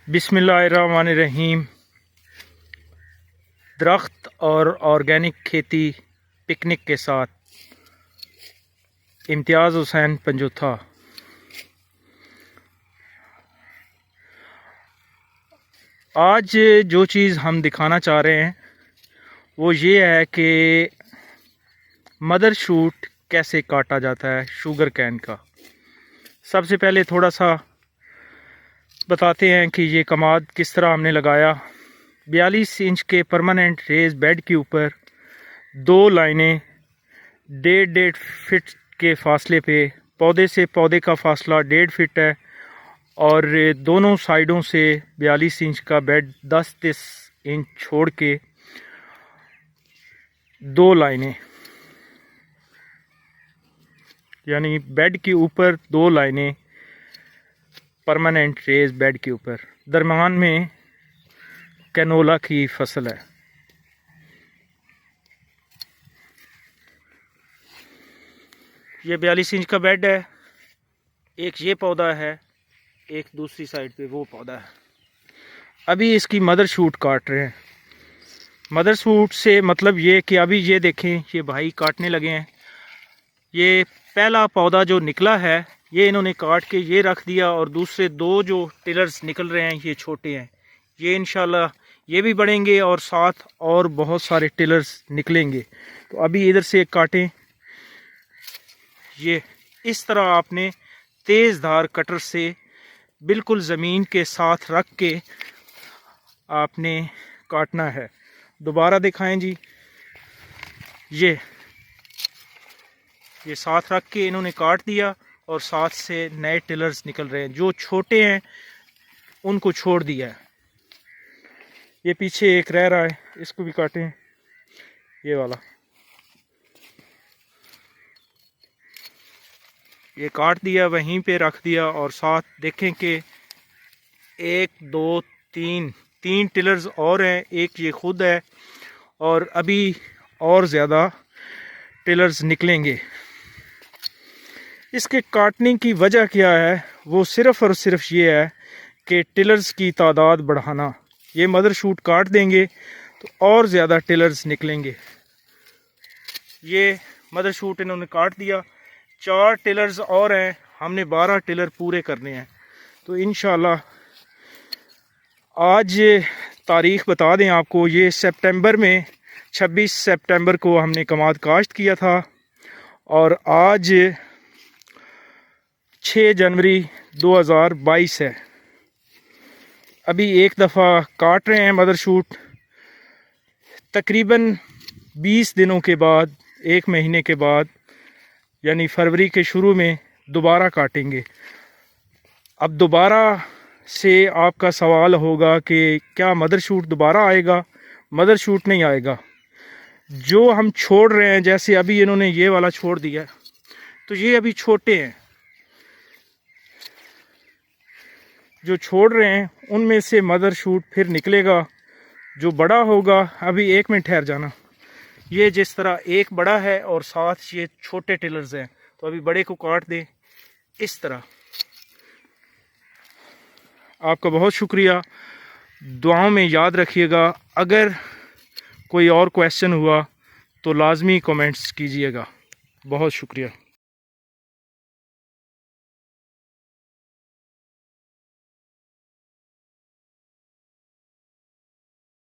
बिस्मिल्लाहिर्रहमानिर्रहीम। दरख्त और ऑर्गेनिक खेती पिकनिक के साथ इम्तियाज़ हुसैन पंजोथा। आज जो चीज़ हम दिखाना चाह रहे हैं वो ये है कि मदर शूट कैसे काटा जाता है शुगर कैन का। सबसे पहले थोड़ा सा बताते हैं कि ये कमाद किस तरह हमने लगाया। 42 इंच के परमानेंट रेज बेड के ऊपर 2 लाइनें 1.5 फीट के फासले पे, पौधे से पौधे का फासला 1.5 फीट है और दोनों साइडों से 42 इंच का बेड 10-10 इंच छोड़ के 2 लाइनें, यानी बेड के ऊपर 2 लाइनें परमानेंट रेज बेड के ऊपर। दरमियान में कैनोला की फसल है। ये 42 इंच का बेड है। एक ये पौधा है, एक दूसरी साइड पे वो पौधा है। अभी इसकी मदर शूट काट रहे हैं। मदर शूट से मतलब ये कि अभी ये देखें, ये भाई काटने लगे हैं। ये पहला पौधा जो निकला है ये इन्होंने काट के ये रख दिया और दूसरे 2 जो टिलर्स निकल रहे हैं ये छोटे हैं। ये इंशाल्लाह ये भी बढ़ेंगे और साथ और बहुत सारे टिलर्स निकलेंगे। तो अभी इधर से काटें। ये इस तरह आपने तेज़ धार कटर से बिल्कुल ज़मीन के साथ रख के आपने काटना है। दोबारा दिखाएं जी। ये साथ रख के इन्होंने काट दिया और साथ से नए टिलर्स निकल रहे हैं। जो छोटे हैं उनको छोड़ दिया है। ये पीछे एक रह रहा है, इसको भी काटें। ये वाला ये काट दिया, वहीं पे रख दिया और साथ देखें कि 1 2 3 टिलर्स और हैं। एक ये खुद है और अभी और ज़्यादा टिलर्स निकलेंगे। इसके काटने की वजह क्या है? वो सिर्फ़ और सिर्फ ये है कि टिलर्स की तादाद बढ़ाना। ये मदर शूट काट देंगे तो और ज़्यादा टिलर्स निकलेंगे। ये मदर शूट इन्होंने काट दिया। 4 टिलर्स और हैं, हमने 12 टिलर पूरे करने हैं। तो इंशाल्लाह आज तारीख़ बता दें आपको, ये सितंबर में 26 सितंबर को हमने कमाद काश्त किया था और आज 6 जनवरी 2022 है। अभी एक दफ़ा काट रहे हैं मदर शूट। तकरीबन 20 दिनों के बाद, 1 महीने के बाद, यानी फरवरी के शुरू में दोबारा काटेंगे। अब दोबारा से आपका सवाल होगा कि क्या मदर शूट दोबारा आएगा? मदर शूट नहीं आएगा। जो हम छोड़ रहे हैं, जैसे अभी इन्होंने ये वाला छोड़ दिया, तो ये अभी छोटे हैं। जो छोड़ रहे हैं उनमें से मदर शूट फिर निकलेगा। जो बड़ा होगा, अभी 1 मिनट ठहर जाना। ये जिस तरह एक बड़ा है और साथ ये छोटे टिलर्स हैं, तो अभी बड़े को काट दें इस तरह। आपका बहुत शुक्रिया। दुआओं में याद रखिएगा। अगर कोई और क्वेश्चन हुआ तो लाजमी कमेंट्स कीजिएगा। बहुत शुक्रिया।